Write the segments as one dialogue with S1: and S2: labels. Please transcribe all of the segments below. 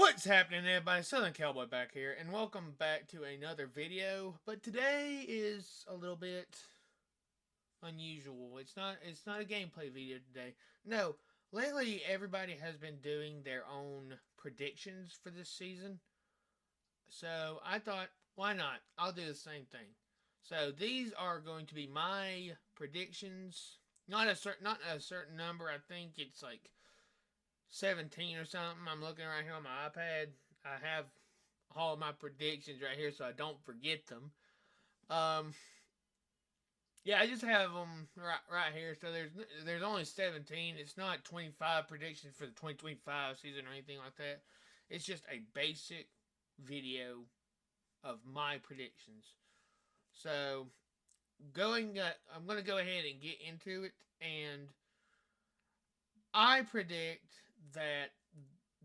S1: What's happening, everybody? Southern Cowboy back here, and welcome back to another video. But today is a little bit unusual. It's not a gameplay video today. No, lately everybody has been doing their own predictions for this season. So I thought, why not? I'll do the same thing. So these are going to be my predictions. Not a certain number. I think it's like 17 or something. I'm looking right here on my iPad. I have all of my predictions right here so I don't forget them. Um, yeah, I just have them right here. So there's only 17. It's not 25 predictions for the 2025 season or anything like that. It's just a basic video of my predictions. So I'm going to go ahead and get into it, and I predict that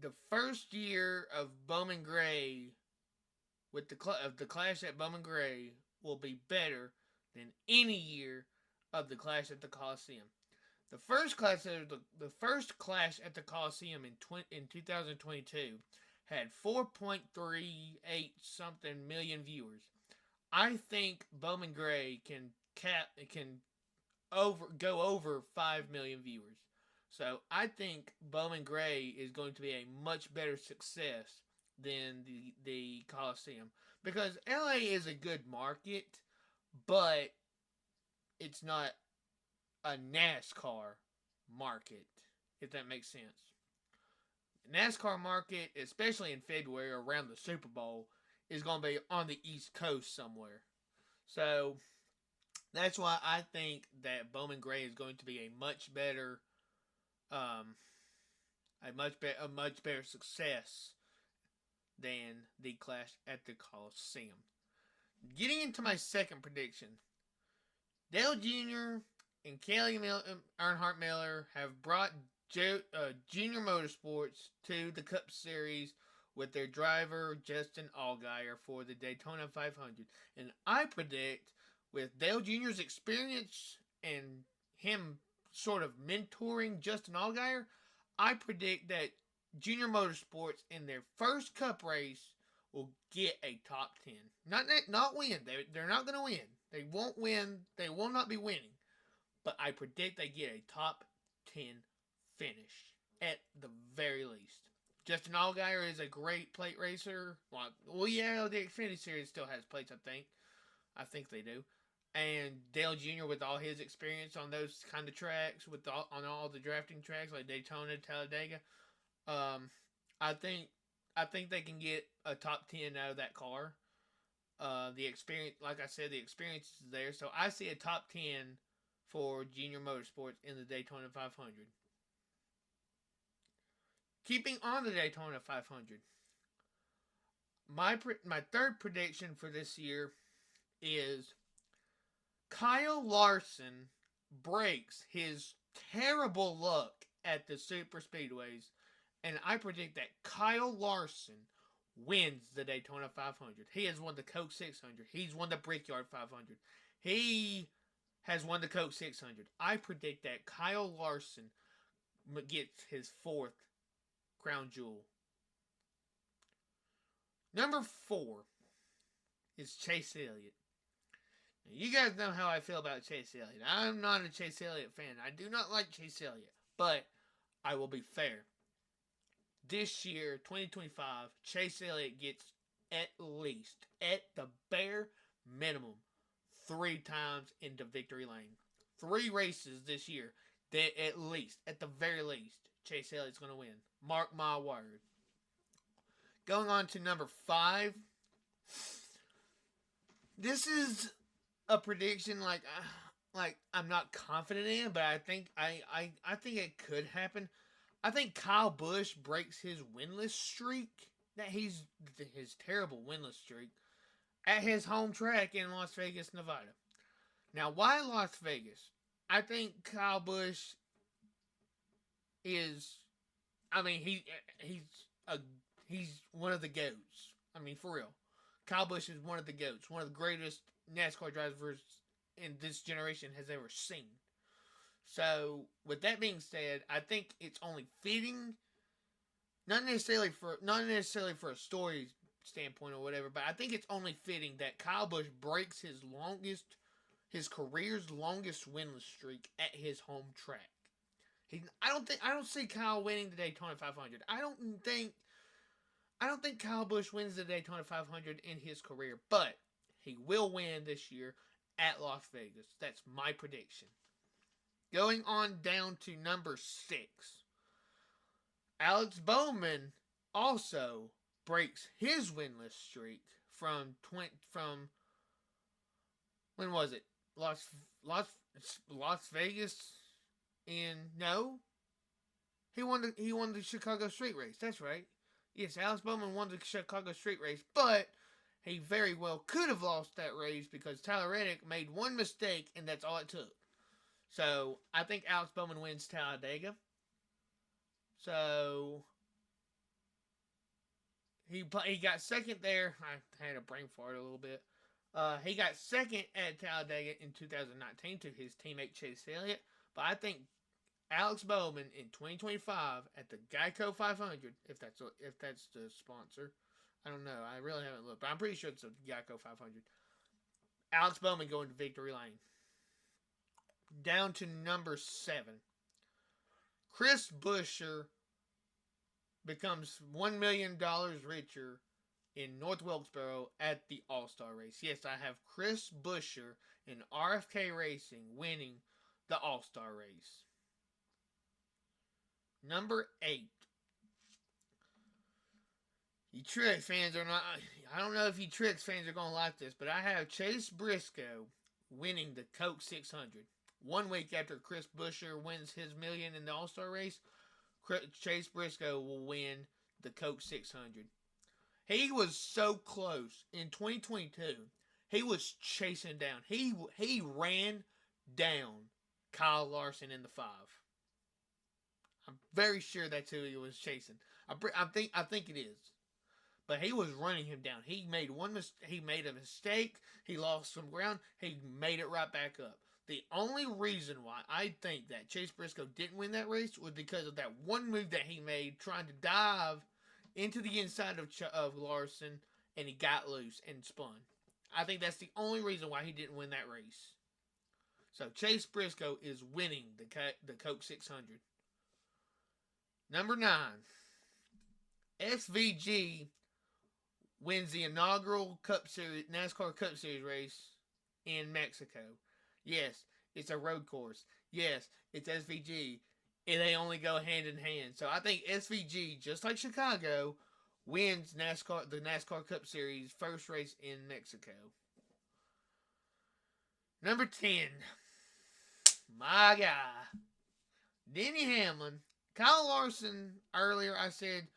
S1: the first year of Bowman Gray with the Clash at Bowman Gray will be better than any year of the Clash at the Coliseum. The first Clash at the Coliseum in 2022 had 4.38 something million viewers. I think Bowman Gray can go over 5 million viewers. So I think Bowman Gray is going to be a much better success than the Coliseum, because LA is a good market, but it's not a NASCAR market, if that makes sense. NASCAR market, especially in February around the Super Bowl, is going to be on the East Coast somewhere. So that's why I think that Bowman Gray is going to be um, a much better success than the Clash at the Coliseum. Getting into my second prediction, Dale Jr. and Earnhardt Miller have brought Junior Motorsports to the Cup Series with their driver Justin Allgaier for the Daytona 500, and I predict with Dale Jr.'s experience and him sort of mentoring Justin Allgaier, I predict that Junior Motorsports in their first Cup race will get a top 10. Not win. They're not going to win. They won't win. They will not be winning. But I predict they get a top 10 finish at the very least. Justin Allgaier is a great plate racer. Well, yeah, the Xfinity Series still has plates, I think. I think they do. And Dale Jr. with all his experience on those kind of tracks, on all the drafting tracks like Daytona, Talladega, um, I think I think they can get a top 10 out of that car. The experience, like I said, the experience is there. So I see a top 10 for Junior Motorsports in the Daytona 500. Keeping on the Daytona 500, my third prediction for this year is Kyle Larson breaks his terrible luck at the super speedways, and I predict that Kyle Larson wins the Daytona 500. He has won the Coke 600. He's won the Brickyard 500. He has won the Coke 600. I predict that Kyle Larson gets his fourth crown jewel. Number 4 is Chase Elliott. Now, you guys know how I feel about Chase Elliott. I'm not a Chase Elliott fan. I do not like Chase Elliott. But I will be fair. This year, 2025, Chase Elliott gets at the bare minimum, 3 times into victory lane. 3 races this year. That at the very least, Chase Elliott's going to win. Mark my word. Going on to number 5. This is a prediction like I'm not confident in, but I think it could happen. I think Kyle Busch breaks his winless streak his terrible winless streak at his home track in Las Vegas, Nevada. Now, why Las Vegas? I think Kyle Busch is. I mean, a he's one of the goats. I mean, for real, Kyle Busch is one of the goats, one of the greatest NASCAR drivers in this generation has ever seen. So, with that being said, I think it's only fitting not necessarily for a story standpoint or whatever, but I think it's only fitting that Kyle Busch breaks his career's longest winless streak at his home track. I don't see Kyle winning the Daytona 500. I don't think Kyle Busch wins the Daytona 500 in his career, but he will win this year at Las Vegas. That's my prediction. Going on down to number 6. Alex Bowman also breaks his winless streak from when was it? Las Las Vegas in no. He won the Chicago Street Race. That's right. Yes, Alex Bowman won the Chicago Street Race, but he very well could have lost that race because Tyler Reddick made one mistake, and that's all it took. So I think Alex Bowman wins Talladega. So he got second there. I had a brain fart a little bit. He got second at Talladega in 2019 to his teammate Chase Elliott. But I think Alex Bowman in 2025 at the Geico 500, if that's the sponsor. I don't know. I really haven't looked, but I'm pretty sure it's a Geico 500. Alex Bowman going to victory lane. Down to number 7. Chris Buescher becomes $1 million richer in North Wilkesboro at the All-Star Race. Yes, I have Chris Buescher in RFK Racing winning the All-Star Race. Number 8. You Trix fans are not... I don't know if you Trix fans are going to like this, but I have Chase Briscoe winning the Coke 600. 1 week after Chris Buescher wins his million in the All-Star Race, Chase Briscoe will win the Coke 600. He was so close in 2022. He was chasing down. He ran down Kyle Larson in the 5. I'm very sure that's who he was chasing. I think it is. But he was running him down. He made a mistake. He lost some ground. He made it right back up. The only reason why I think that Chase Briscoe didn't win that race was because of that one move that he made trying to dive into the inside of Larson, and he got loose and spun. I think that's the only reason why he didn't win that race. So Chase Briscoe is winning the Coke 600. Number 9. SVG wins the inaugural NASCAR Cup Series race in Mexico. Yes, it's a road course. Yes, it's SVG. And they only go hand in hand. So I think SVG, just like Chicago, wins the NASCAR Cup Series first race in Mexico. Number 10. My guy. Denny Hamlin. Kyle Larson, earlier I said,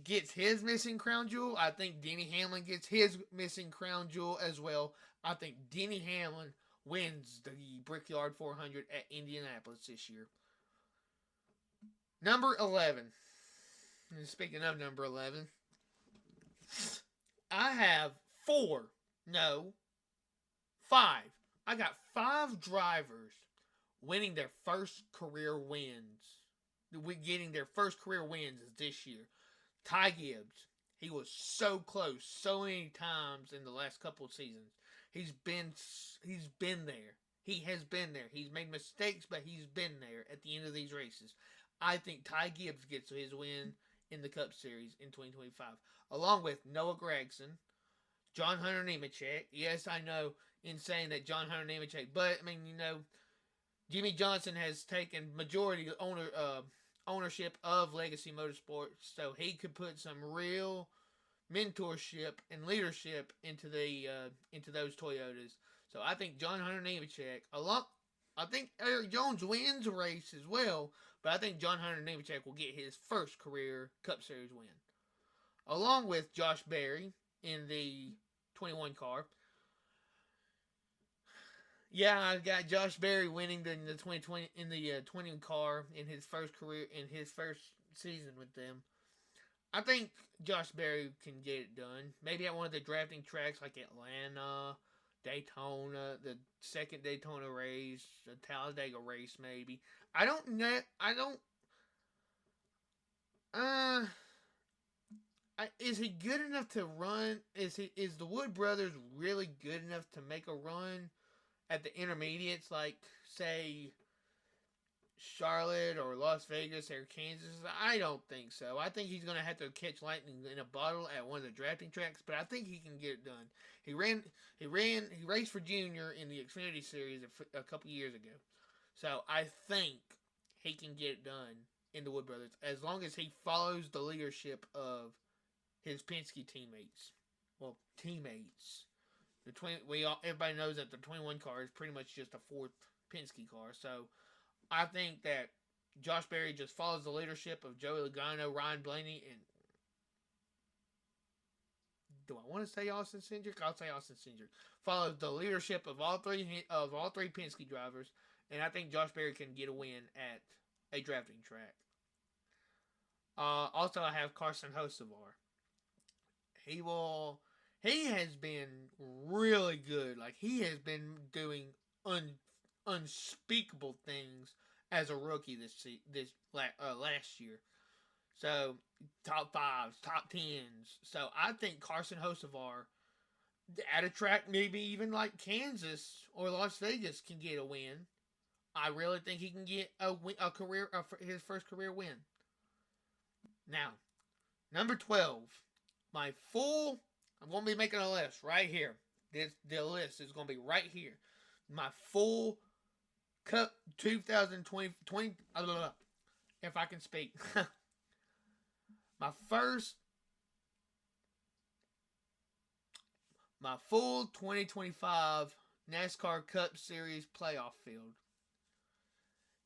S1: gets his missing crown jewel. I think Denny Hamlin gets his missing crown jewel as well. I think Denny Hamlin wins the Brickyard 400 at Indianapolis this year. Number 11. And speaking of number 11, I have 5. I got 5 drivers winning their first career wins. Getting their first career wins this year. Ty Gibbs. He was so close so many times in the last couple of seasons. He's been there. He has been there. He's made mistakes, but he's been there at the end of these races. I think Ty Gibbs gets his win in the Cup Series in 2025, along with Noah Gragson, John Hunter Nemechek. Yes, I know in saying that John Hunter Nemechek, but I mean, Jimmy Johnson has taken majority ownership of Legacy Motorsports, so he could put some real mentorship and leadership into those Toyotas. So I think John Hunter Nemechek, I think Eric Jones wins a race as well, but I think John Hunter Nemechek will get his first career Cup Series win, along with Josh Berry in the 21 car. Yeah, I got Josh Berry winning the 2020 in the 20 car in his first season with them. I think Josh Berry can get it done. Maybe at one of the drafting tracks like Atlanta, Daytona, the second Daytona race, the Talladega race, maybe. I don't know. is he good enough to run? Is the Wood brothers really good enough to make a run at the intermediates, like say Charlotte or Las Vegas or Kansas? I don't think so. I think he's going to have to catch lightning in a bottle at one of the drafting tracks, but I think he can get it done. He raced for Junior in the Xfinity Series a couple years ago, so I think he can get it done in the Wood Brothers as long as he follows the leadership of his Penske teammates. Well, teammates. Everybody knows that the 21 car is pretty much just a fourth Penske car, so I think that Josh Berry just follows the leadership of Joey Logano, Ryan Blaney, and do I want to say Austin Cindric? I'll say Austin Cindric. Follows the leadership of all three Penske drivers, and I think Josh Berry can get a win at a drafting track. Also, I have Carson Hocevar. He has been really good. Like, he has been doing unspeakable things as a rookie last year. So top fives, top tens. So I think Carson Hocevar at a track maybe even like Kansas or Las Vegas can get a win. I really think he can get his first career win. Now, number 12, I'm going to be making a list right here. The list is going to be right here. My full Cup 2020, if I can speak. My full 2025 NASCAR Cup Series playoff field.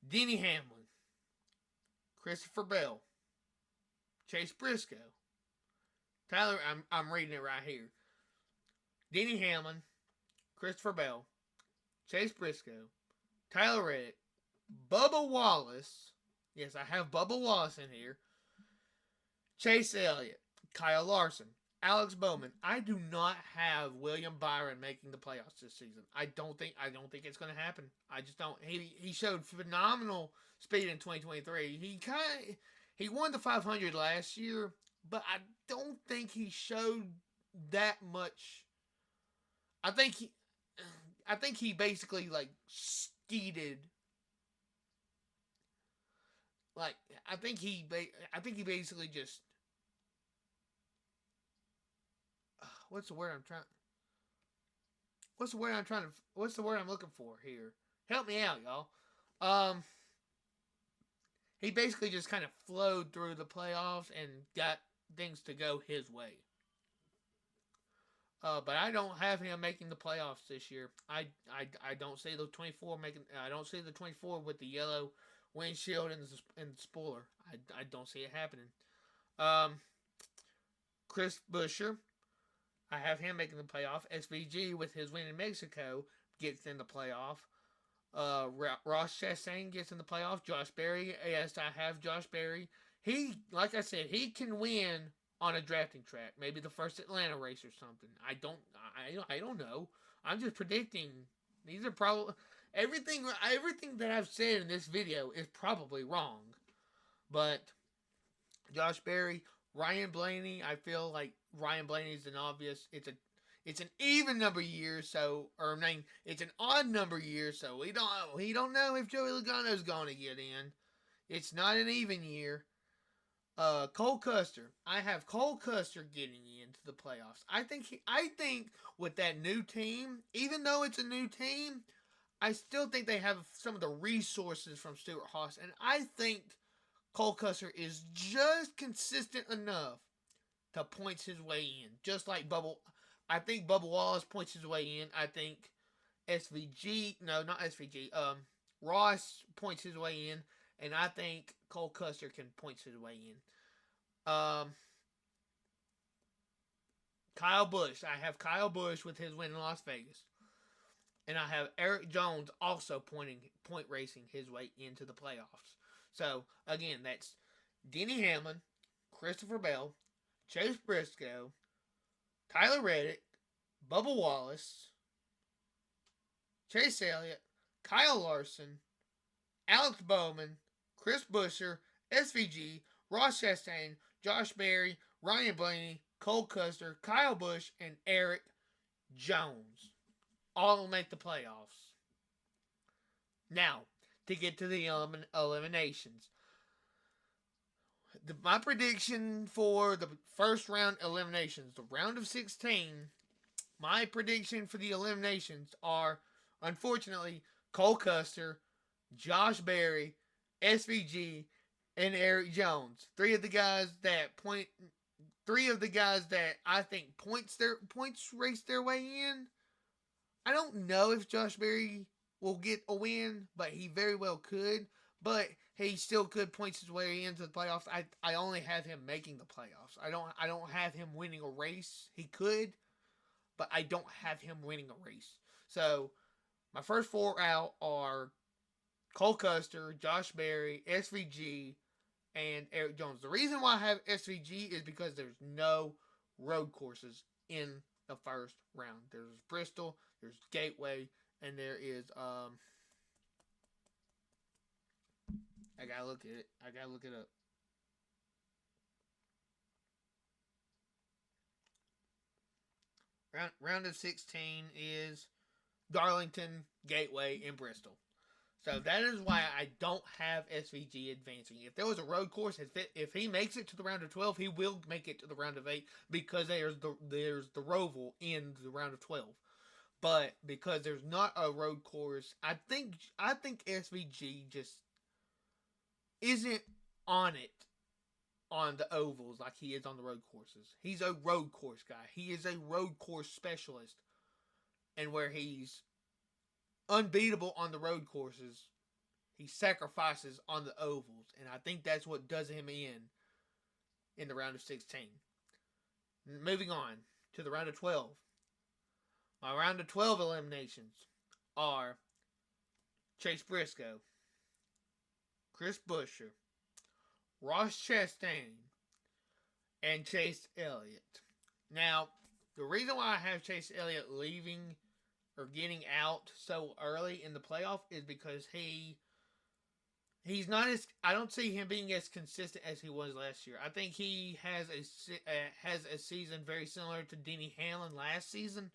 S1: Denny Hamlin, Christopher Bell, Chase Briscoe, Tyler, I'm reading it right here. Denny Hamlin, Christopher Bell, Chase Briscoe, Tyler Reddick, Bubba Wallace. Yes, I have Bubba Wallace in here. Chase Elliott, Kyle Larson, Alex Bowman. I do not have William Byron making the playoffs this season. I don't think it's going to happen. I just don't. He showed phenomenal speed in 2023. He won the 500 last year, but I don't think he showed that much. I think he basically like skeeted. Like I think he basically just what's the word I'm looking for here? Help me out, y'all. He basically just kind of flowed through the playoffs and got things to go his way. But I don't have him making the playoffs this year. I don't see the 24 making. I don't see the 24 with the yellow windshield and the spoiler. I don't see it happening. Chris Buescher, I have him making the playoff. SVG with his win in Mexico gets in the playoff. Ross Chastain gets in the playoff. Josh Berry, yes, I have Josh Berry. He, like I said, he can win on a drafting track, maybe the first Atlanta race or something. I don't know. I'm just predicting. These are probably everything that I've said in this video is probably wrong. But Josh Berry, Ryan Blaney, I feel like Ryan Blaney is an obvious. It's an even number year, it's an odd number year, so we don't know if Joey Logano is going to get in. It's not an even year. Cole Custer. I have Cole Custer getting into the playoffs. I think with that new team, even though it's a new team, I still think they have some of the resources from Stewart-Haas, and I think Cole Custer is just consistent enough to points his way in, just like Bubba. I think Bubba Wallace points his way in. I think Ross points his way in, and I think Cole Custer can points his way in. Kyle Busch. I have Kyle Busch with his win in Las Vegas. And I have Eric Jones also point racing his way into the playoffs. So, again, that's Denny Hamlin, Christopher Bell, Chase Briscoe, Tyler Reddick, Bubba Wallace, Chase Elliott, Kyle Larson, Alex Bowman, Chris Buescher, SVG, Ross Chastain, Josh Berry, Ryan Blaney, Cole Custer, Kyle Busch, and Eric Jones all make the playoffs. Now, to get to the eliminations. My prediction for the first round eliminations, the round of 16, my prediction for the eliminations are, unfortunately, Cole Custer, Josh Berry, SVG, and Eric Jones. Three of the guys that I think points race their way in. I don't know if Josh Berry will get a win, but he very well could. But he still could points his way into the playoffs. I only have him making the playoffs. I don't have him winning a race. He could, but I don't have him winning a race. So my first four out are Cole Custer, Josh Berry, SVG, and Eric Jones. The reason why I have SVG is because there's no road courses in the first round. There's Bristol, there's Gateway, and there is I gotta look at it. I gotta look it up. Round of 16 is Darlington, Gateway, and Bristol. So that is why I don't have SVG advancing. If there was a road course, if he makes it to the round of 12, he will make it to the round of 8 because there's the Roval in the round of 12. But because there's not a road course, I think SVG just isn't on it on the ovals like he is on the road courses. He's a road course guy. He is a road course specialist, and where he's unbeatable on the road courses, he sacrifices on the ovals, and I think that's what does him in the round of 16. Moving on to the round of 12. My round of 12 eliminations are Chase Briscoe, Chris Buescher, Ross Chastain, and Chase Elliott. Now, the reason why I have Chase Elliott leaving or getting out so early in the playoff is because he's not as, I don't see him being as consistent as he was last year. I think he has a season very similar to Denny Hamlin last season.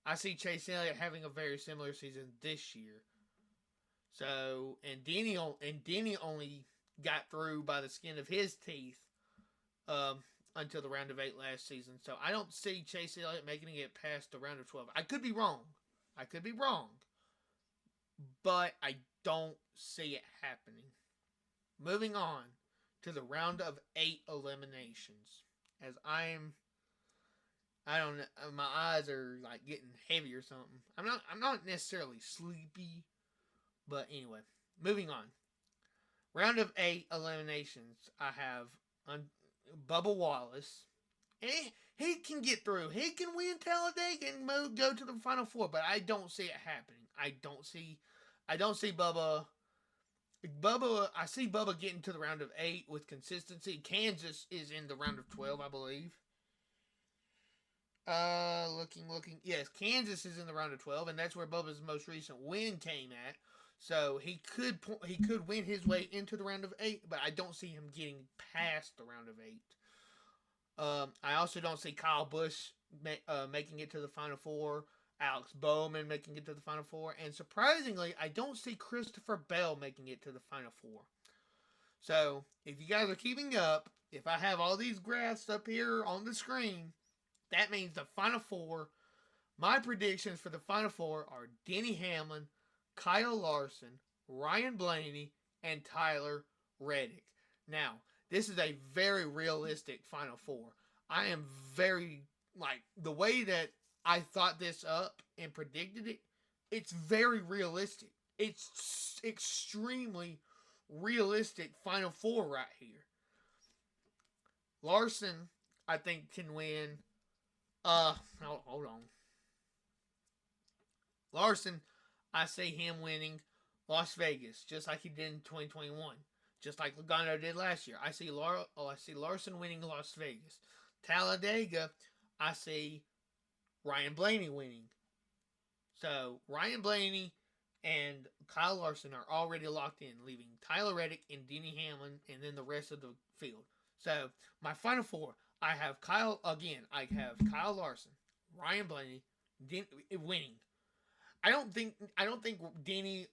S1: I see Chase Elliott having a very similar season this year. So, and Denny only got through by the skin of his teeth until the round of 8 last season. So I don't see Chase Elliott making it past the round of 12. I could be wrong. But I don't see it happening. Moving on to the round of 8 eliminations. As I don't know, my eyes are like getting heavy or something. I'm not necessarily sleepy, but anyway, moving on. Round of 8 eliminations. I have Bubba Wallace. And he can get through. He can win Talladega and go to the Final Four, but I don't see it happening. I don't see Bubba. I see Bubba getting to the round of 8 with consistency. Kansas is in the round of 12, I believe. Looking. Yes, Kansas is in the round of 12, and that's where Bubba's most recent win came at. So he could win his way into the round of 8, but I don't see him getting past the round of 8. I also don't see Kyle Busch making it to the Final Four, Alex Bowman making it to the Final Four, and surprisingly, I don't see Christopher Bell making it to the Final Four. So, if you guys are keeping up, if I have all these graphs up here on the screen, that means the Final Four, my predictions for the Final Four are Denny Hamlin, Kyle Larson, Ryan Blaney, and Tyler Reddick. Now, this is a very realistic Final Four. I am very, the way that I thought this up and predicted it, it's very realistic. It's extremely realistic Final Four right here. Larson, I think, can win. Hold on. Larson, I see him winning Las Vegas, just like he did in 2021. Just like Logano did last year. I see Larson winning Las Vegas. Talladega, I see Ryan Blaney winning. So, Ryan Blaney and Kyle Larson are already locked in, leaving Tyler Reddick and Denny Hamlin and then the rest of the field. So my final four, I have Kyle again. I have Kyle Larson, Ryan Blaney, winning. I don't think Denny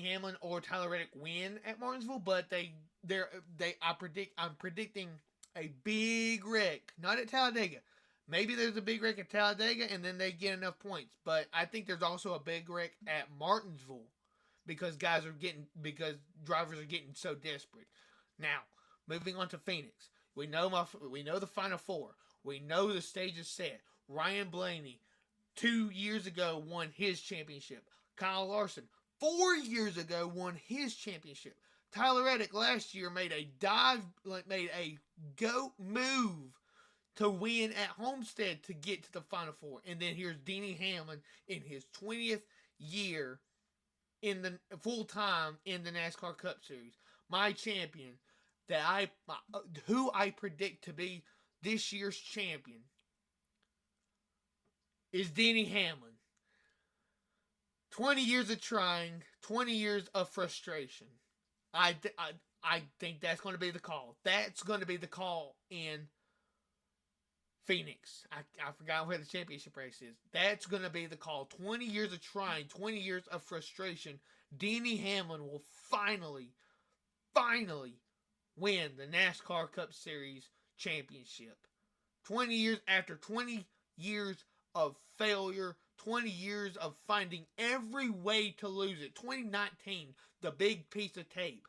S1: Hamlin or Tyler Reddick win at Martinsville, but I'm predicting a big wreck. Not at Talladega. Maybe there's a big wreck at Talladega and then they get enough points. But I think there's also a big wreck at Martinsville because because drivers are getting so desperate. Now, moving on to Phoenix. We know the final four. We know the stage is set. Ryan Blaney 2 years ago won his championship. Kyle Larson 4 years ago won his championship. Tyler Reddick last year made a goat move to win at Homestead to get to the Final Four. And then here's Denny Hamlin in his 20th year in the full time in the NASCAR Cup Series. My champion who I predict to be this year's champion is Denny Hamlin. 20 years of trying, 20 years of frustration. I think that's going to be the call. That's going to be the call in Phoenix. I forgot where the championship race is. That's going to be the call. 20 years of trying, 20 years of frustration. Denny Hamlin will finally win the NASCAR Cup Series championship. 20 years after 20 years of failure, 20 years of finding every way to lose it. 2019, the big piece of tape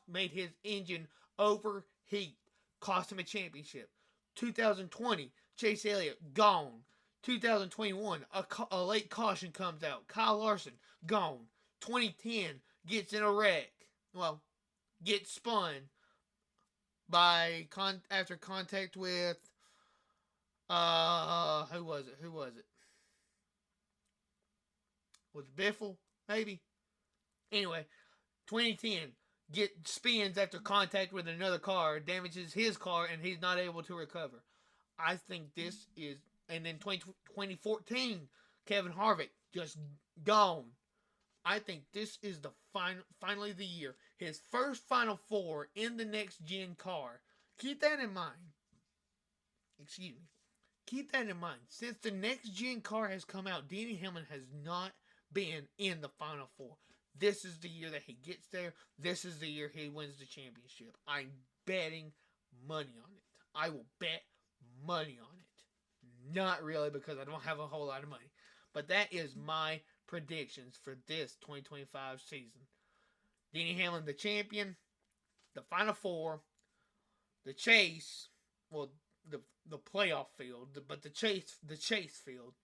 S1: made his engine overheat, cost him a championship. 2020, Chase Elliott gone. 2021, a late caution comes out. Kyle Larson gone. 2010 gets in a wreck. Well, gets spun after contact with who was it? Was it Biffle? Maybe. Anyway, 2010 spins after contact with another car, damages his car, and he's not able to recover. I think this is, and then 2014, Kevin Harvick just gone. I think this is finally the year. His first Final Four in the next gen car. Keep that in mind. Excuse me. Keep that in mind. Since the next gen car has come out, Denny Hamlin has not been in the Final Four. This is the year that he gets there. This is the year he wins the championship. I'm betting money on it. I will bet money on it. Not really, because I don't have a whole lot of money. But that is my predictions for this 2025 season. Denny Hamlin, the champion. The Final Four. The chase. Well, the playoff field. But the chase field.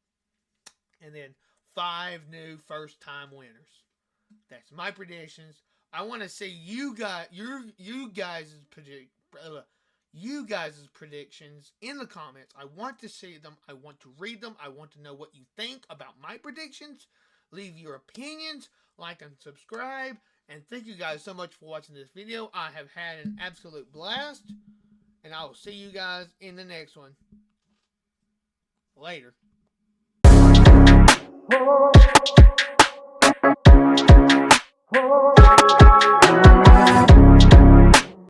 S1: And then 5 new first-time winners. That's my predictions. I want to see you guys predictions in the comments. I want to see them. I want to read them. I want to know what you think about my predictions. Leave your opinions, like and subscribe. And thank you guys so much for watching this video. I have had an absolute blast. And I will see you guys in the next one. Later. Oh.